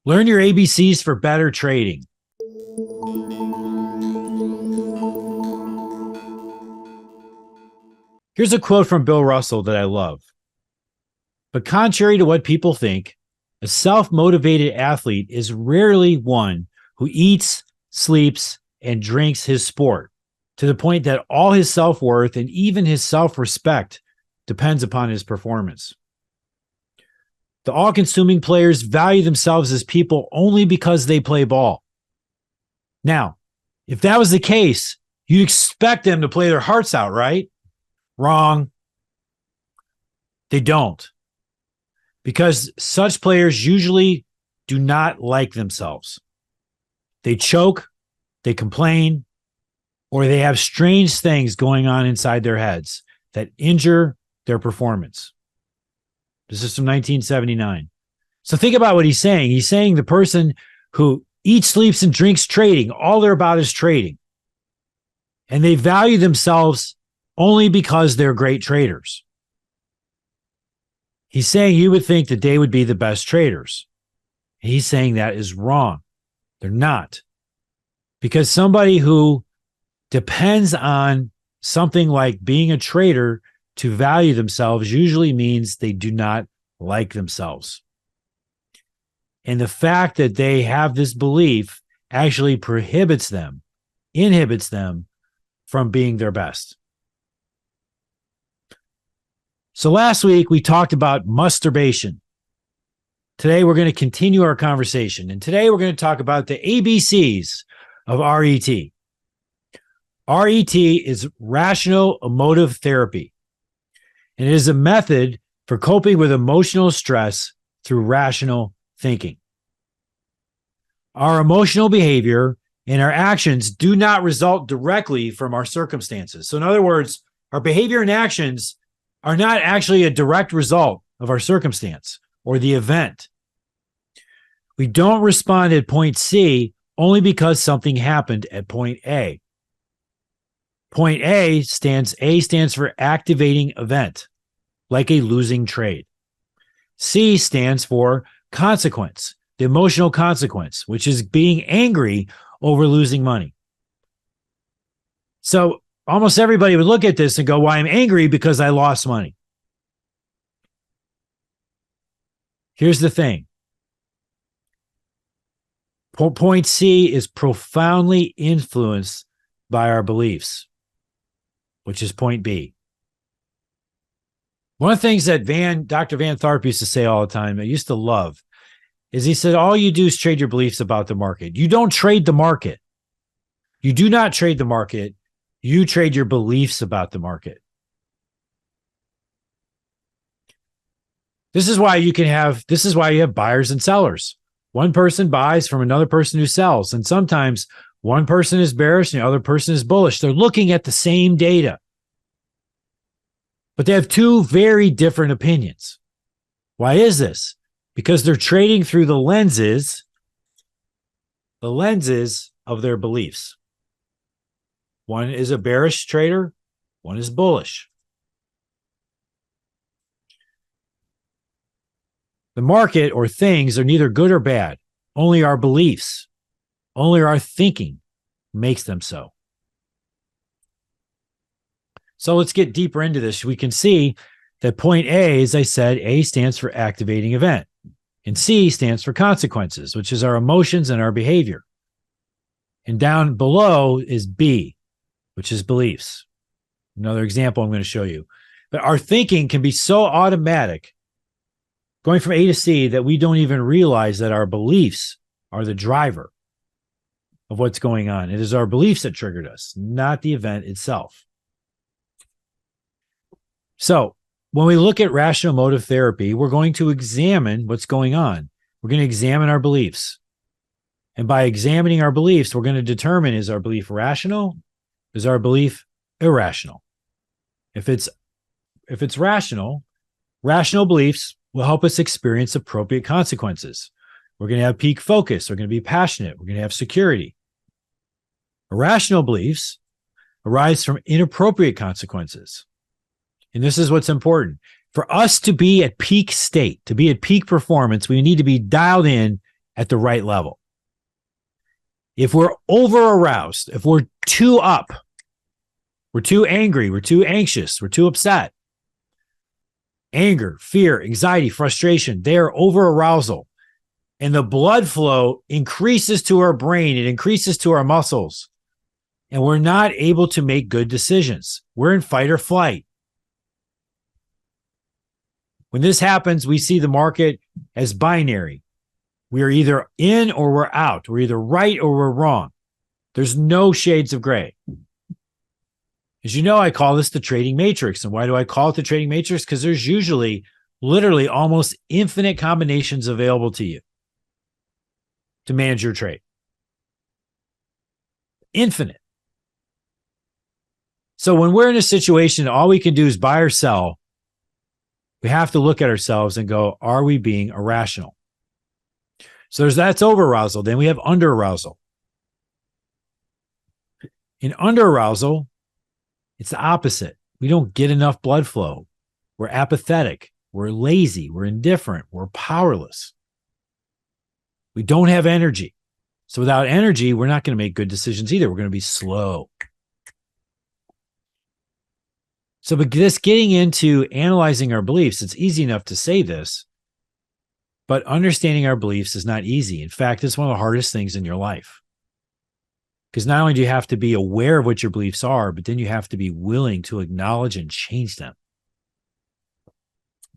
Learn your ABCs for better trading. Here's a quote from Bill Russell that I love. But contrary to what people think, a self-motivated athlete is rarely one who eats, sleeps, and drinks his sport to the point that all his self-worth and even his self-respect depends upon his performance. The all-consuming players value themselves as people only because they play ball. Now, if that was the case, you'd expect them to play their hearts out, right? Wrong. They don't. Because such players usually do not like themselves. They choke, they complain, or they have strange things going on inside their heads that injure their performance. This is from 1979. So think about what he's saying. He's saying the person who eats, sleeps, and drinks trading, all they're about is trading. And they value themselves only because they're great traders. He's saying you would think that they would be the best traders. He's saying that is wrong. They're not. Because somebody who depends on something like being a trader to value themselves usually means they do not like themselves. And the fact that they have this belief actually inhibits them from being their best. So last week we talked about masturbation. Today we're going to continue our conversation. And today we're going to talk about the ABCs of RET. RET is Rational Emotive Therapy. And it is a method for coping with emotional stress through rational thinking. Our emotional behavior and our actions do not result directly from our circumstances. So in other words, our behavior and actions are not actually a direct result of our circumstance or the event. We don't respond at point C only because something happened at point A. Point A stands for activating event, like a losing trade. C stands for consequence, the emotional consequence, which is being angry over losing money. So almost everybody would look at this and go, well, I'm angry because I lost money. Here's the thing. Point C is profoundly influenced by our beliefs, which is point B. One of the things that Dr. Van Tharp used to say all the time, I used to love, is he said, all you do is trade your beliefs about the market. You don't trade the market. You do not trade the market. You trade your beliefs about the market. This is why you have buyers and sellers. One person buys from another person who sells. And sometimes one person is bearish and the other person is bullish. They're looking at the same data, but they have two very different opinions. Why is this? Because they're trading through the lenses of their beliefs. One is a bearish trader, one is bullish. The market or things are neither good or bad. Only our beliefs, only our thinking makes them so. So let's get deeper into this. We can see that point A, as I said, A stands for activating event, and C stands for consequences, which is our emotions and our behavior. And down below is B, which is beliefs. Another example I'm going to show you. But our thinking can be so automatic, going from A to C, that we don't even realize that our beliefs are the driver of what's going on. It is our beliefs that triggered us, not the event itself. So when we look at rational emotive therapy, we're going to examine what's going on. We're going to examine our beliefs. And by examining our beliefs, we're going to determine, is our belief rational? Is our belief irrational? If it's rational beliefs will help us experience appropriate consequences. We're going to have peak focus. We're going to be passionate. We're going to have security. Irrational beliefs arise from inappropriate consequences. And this is what's important. For us to be at peak state, to be at peak performance, we need to be dialed in at the right level. If we're over aroused, if we're too up, we're too angry, we're too anxious, we're too upset, anger, fear, anxiety, frustration, they're over arousal. And the blood flow increases to our brain, it increases to our muscles. And we're not able to make good decisions. We're in fight or flight. When this happens, we see the market as binary. We are either in or we're out. We're either right or we're wrong. There's no shades of gray. As you know, I call this the trading matrix. And why do I call it the trading matrix? Because there's usually literally almost infinite combinations available to you to manage your trade. Infinite. So when we're in a situation, all we can do is buy or sell. We have to look at ourselves and go, are we being irrational? So that's over arousal. Then we have under arousal. In under arousal, it's the opposite. We don't get enough blood flow. We're apathetic. We're lazy. We're indifferent. We're powerless. We don't have energy. So without energy, we're not going to make good decisions either. We're going to be slow. So but this getting into analyzing our beliefs, it's easy enough to say this, but understanding our beliefs is not easy. In fact, it's one of the hardest things in your life. Because not only do you have to be aware of what your beliefs are, but then you have to be willing to acknowledge and change them.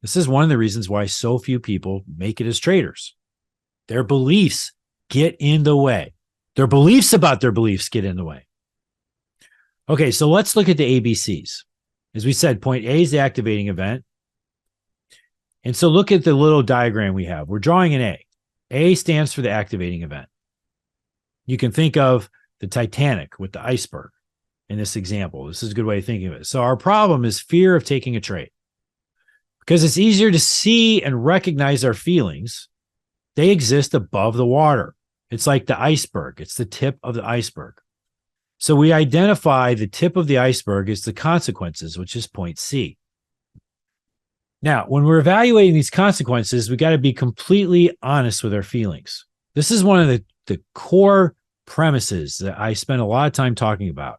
This is one of the reasons why so few people make it as traders. Their beliefs get in the way. Their beliefs about their beliefs get in the way. Okay, so let's look at the ABCs. As we said, point A is the activating event. And so look at the little diagram we have. We're drawing an A. A stands for the activating event. You can think of the Titanic with the iceberg in this example. This is a good way of thinking of it. So our problem is fear of taking a trade. Because it's easier to see and recognize our feelings. They exist above the water. It's like the iceberg. It's the tip of the iceberg. So we identify the tip of the iceberg as the consequences, which is point C. Now, when we're evaluating these consequences, we got to be completely honest with our feelings. This is one of the core premises that I spend a lot of time talking about,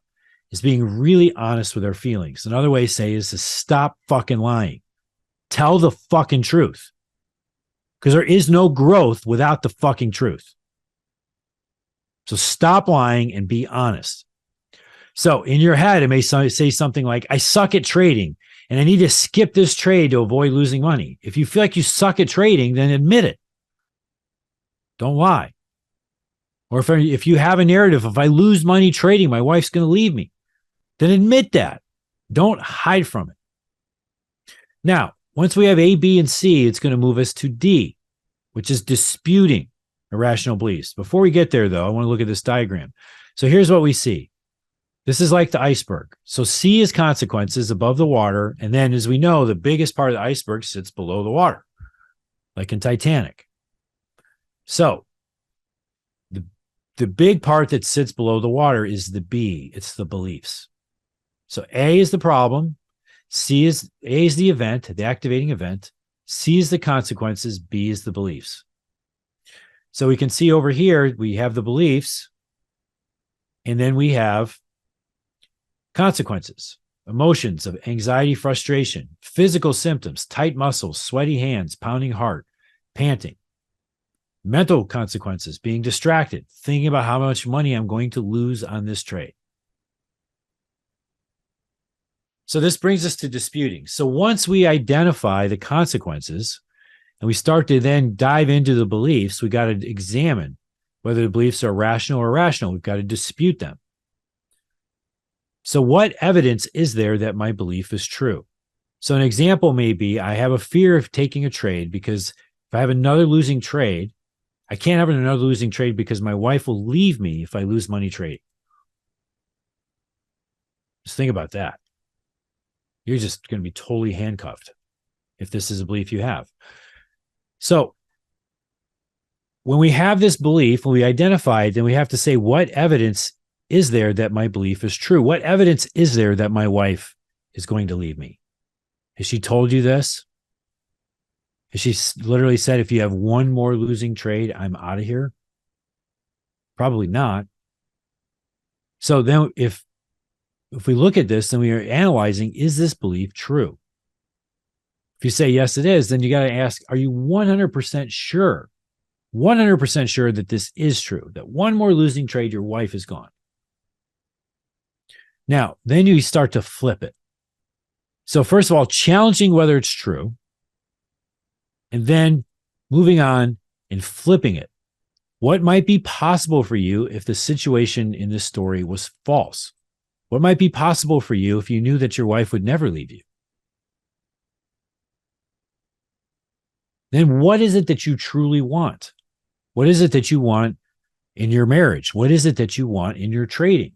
is being really honest with our feelings. Another way to say is to stop fucking lying. Tell the fucking truth. Because there is no growth without the fucking truth. So stop lying and be honest. So in your head, it may say something like, I suck at trading and I need to skip this trade to avoid losing money. If you feel like you suck at trading, then admit it. Don't lie. Or if you have a narrative, if I lose money trading, my wife's going to leave me, then admit that. Don't hide from it. Now, once we have A, B, and C, it's going to move us to D, which is disputing irrational beliefs. Before we get there, though, I want to look at this diagram. So here's what we see. This is like the iceberg. So C is consequences above the water. And then, as we know, the biggest part of the iceberg sits below the water, like in Titanic. So the big part that sits below the water is the B. It's the beliefs. So A is the problem. A is the event, the activating event. C is the consequences. B is the beliefs. So we can see over here, we have the beliefs, and then we have consequences, emotions of anxiety, frustration, physical symptoms, tight muscles, sweaty hands, pounding heart, panting. Mental consequences, being distracted, thinking about how much money I'm going to lose on this trade. So this brings us to disputing. So once we identify the consequences and we start to then dive into the beliefs, we got to examine whether the beliefs are rational or irrational. We've got to dispute them. So what evidence is there that my belief is true? So an example may be, I have a fear of taking a trade because if I have another losing trade, I can't have another losing trade because my wife will leave me if I lose money trading. Just think about that. You're just going to be totally handcuffed if this is a belief you have. So when we have this belief, when we identify it, then we have to say, what evidence is there that my belief is true? What evidence is there that my wife is going to leave me? Has she told you this? She literally said, if you have one more losing trade, I'm out of here? Probably not. So then if we look at this, then we are analyzing, is this belief true? If you say yes, it is, then you got to ask, are you 100% sure? 100% sure that this is true, that one more losing trade, your wife is gone. Now, then you start to flip it. So first of all, challenging whether it's true, and then moving on and flipping it. What might be possible for you if the situation in this story was false? What might be possible for you if you knew that your wife would never leave you? Then what is it that you truly want? What is it that you want in your marriage? What is it that you want in your trading?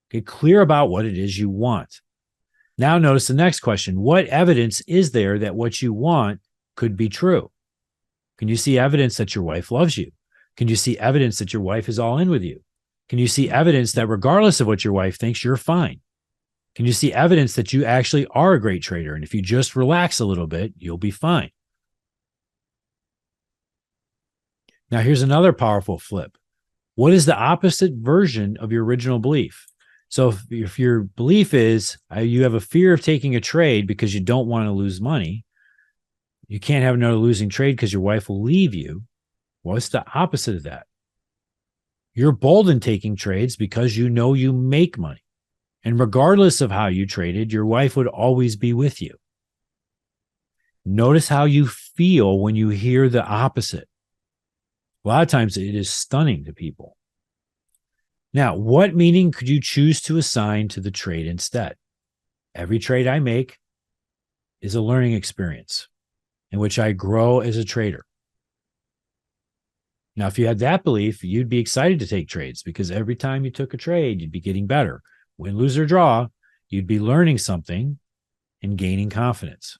Get clear about what it is you want. Now notice the next question. What evidence is there that what you want could be true? Can you see evidence that your wife loves you? Can you see evidence that your wife is all in with you? Can you see evidence that regardless of what your wife thinks, you're fine? Can you see evidence that you actually are a great trader? And if you just relax a little bit, you'll be fine. Now, here's another powerful flip. What is the opposite version of your original belief? So if your belief is you have a fear of taking a trade because you don't want to lose money, you can't have another losing trade because your wife will leave you. What's the opposite of that? You're bold in taking trades because you know you make money. And regardless of how you traded, your wife would always be with you. Notice how you feel when you hear the opposite. A lot of times it is stunning to people. Now, what meaning could you choose to assign to the trade instead? Every trade I make is a learning experience in which I grow as a trader. Now, if you had that belief, you'd be excited to take trades because every time you took a trade, you'd be getting better. Win, lose, or draw, you'd be learning something and gaining confidence.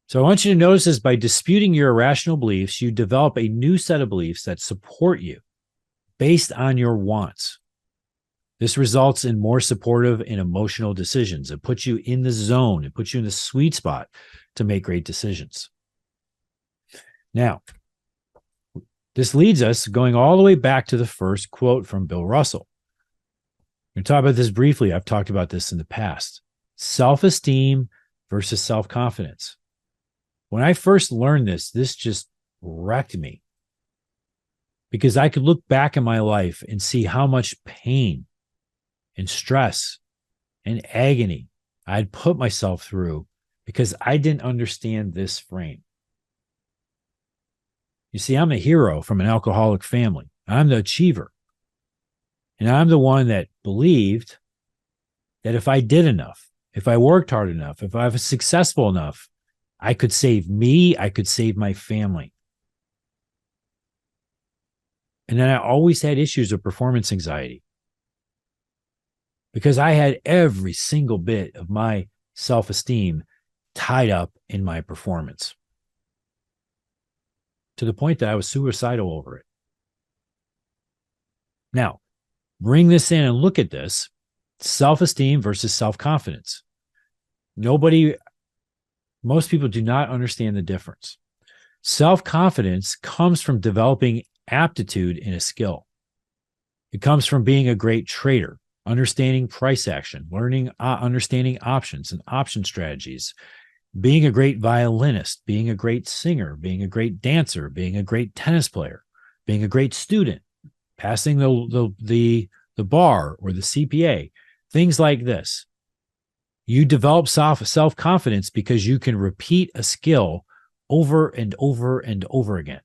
So I want you to notice this: by disputing your irrational beliefs, you develop a new set of beliefs that support you based on your wants. This results in more supportive and emotional decisions. It puts you in the zone. It puts you in the sweet spot to make great decisions. Now, this leads us going all the way back to the first quote from Bill Russell. We're going to talk about this briefly. I've talked about this in the past. Self-esteem versus self-confidence. When I first learned this just wrecked me because I could look back in my life and see how much pain and stress and agony I'd put myself through because I didn't understand this frame. You see, I'm a hero from an alcoholic family. I'm the achiever. And I'm the one that believed that if I did enough, if I worked hard enough, if I was successful enough, I could save me, I could save my family. And then I always had issues of performance anxiety because I had every single bit of my self-esteem tied up in my performance to the point that I was suicidal over it. Now, bring this in and look at this: self-esteem versus self-confidence. Most people do not understand the difference. Self-confidence comes from developing aptitude in a skill. It comes from being a great trader, understanding price action, understanding options and option strategies, being a great violinist, being a great singer, being a great dancer, being a great tennis player, being a great student, passing the bar or the CPA, things like this. You develop self-confidence because you can repeat a skill over and over and over again.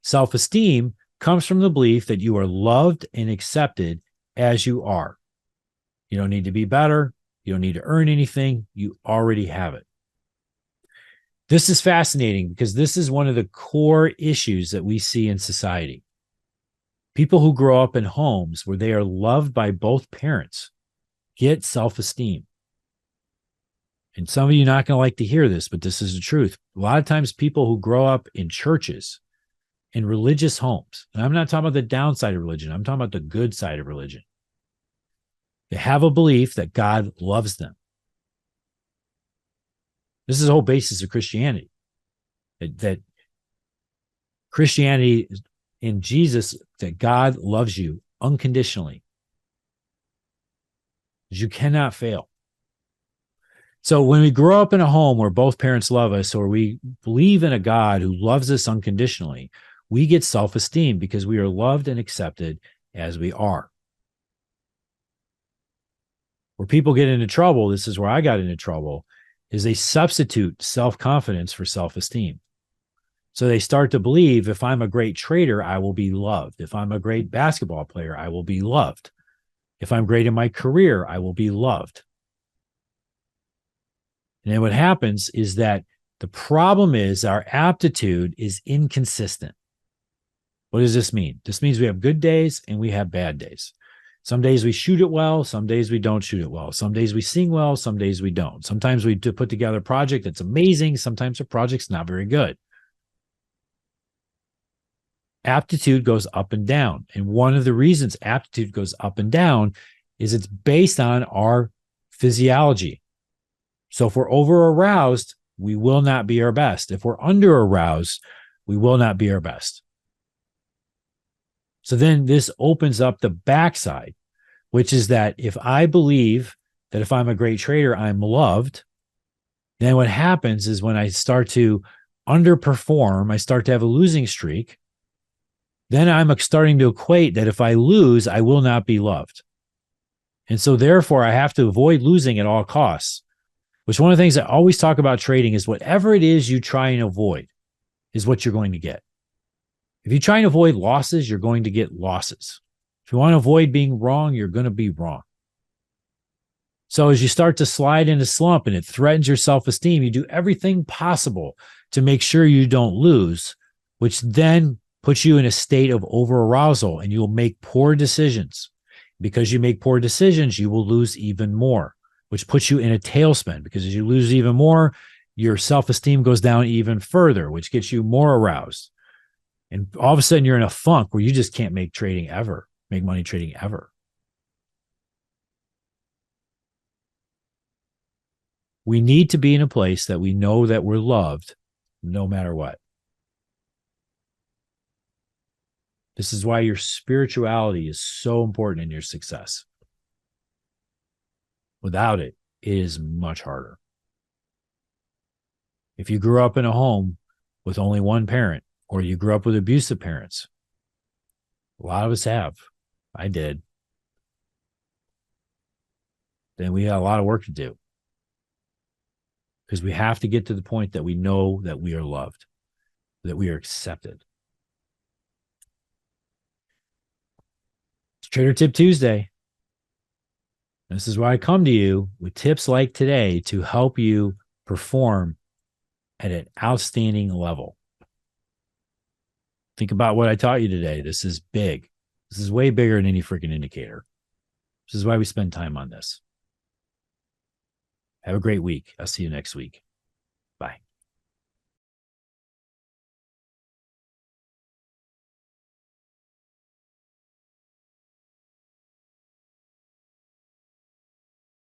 Self-esteem comes from the belief that you are loved and accepted as you are. You don't need to be better. You don't need to earn anything. You already have it. This is fascinating because this is one of the core issues that we see in society. People who grow up in homes where they are loved by both parents get self-esteem. And some of you are not going to like to hear this, but this is the truth. A lot of times people who grow up in churches, in religious homes, and I'm not talking about the downside of religion, I'm talking about the good side of religion. They have a belief that God loves them. This is the whole basis of Christianity. That Christianity in Jesus, that God loves you unconditionally. You cannot fail. So when we grow up in a home where both parents love us, or we believe in a God who loves us unconditionally, we get self-esteem because we are loved and accepted as we are. Where people get into trouble, this is where I got into trouble, is they substitute self-confidence for self-esteem. So they start to believe if I'm a great trader, I will be loved. If I'm a great basketball player, I will be loved. If I'm great in my career, I will be loved. And then what happens is that the problem is our aptitude is inconsistent. What does this mean? This means we have good days and we have bad days. Some days we shoot it well. Some days we don't shoot it well. Some days we sing well. Some days we don't. Sometimes we put together a project that's amazing. Sometimes the project's not very good. Aptitude goes up and down. And one of the reasons aptitude goes up and down is it's based on our physiology. So if we're over aroused, we will not be our best. If we're under aroused, we will not be our best. So then this opens up the backside, which is that if I believe that if I'm a great trader, I'm loved, then what happens is when I start to underperform, I start to have a losing streak, then I'm starting to equate that if I lose, I will not be loved. And so therefore, I have to avoid losing at all costs. Which one of the things I always talk about trading is whatever it is you try and avoid is what you're going to get. If you try and avoid losses, you're going to get losses. If you want to avoid being wrong, you're going to be wrong. So as you start to slide into slump and it threatens your self-esteem, you do everything possible to make sure you don't lose, which then puts you in a state of over-arousal and you'll make poor decisions. Because you make poor decisions, you will lose even more, which puts you in a tailspin, because as you lose even more, your self-esteem goes down even further, which gets you more aroused. And all of a sudden you're in a funk where you just can't make money trading ever. We need to be in a place that we know that we're loved no matter what. This is why your spirituality is so important in your success. Without it, it is much harder. If you grew up in a home with only one parent, or you grew up with abusive parents, a lot of us have. I did. Then we got a lot of work to do. Because we have to get to the point that we know that we are loved, that we are accepted. It's Trader Tip Tuesday. This is why I come to you with tips like today to help you perform at an outstanding level. Think about what I taught you today. This is big. This is way bigger than any freaking indicator. This is why we spend time on this. Have a great week. I'll see you next week.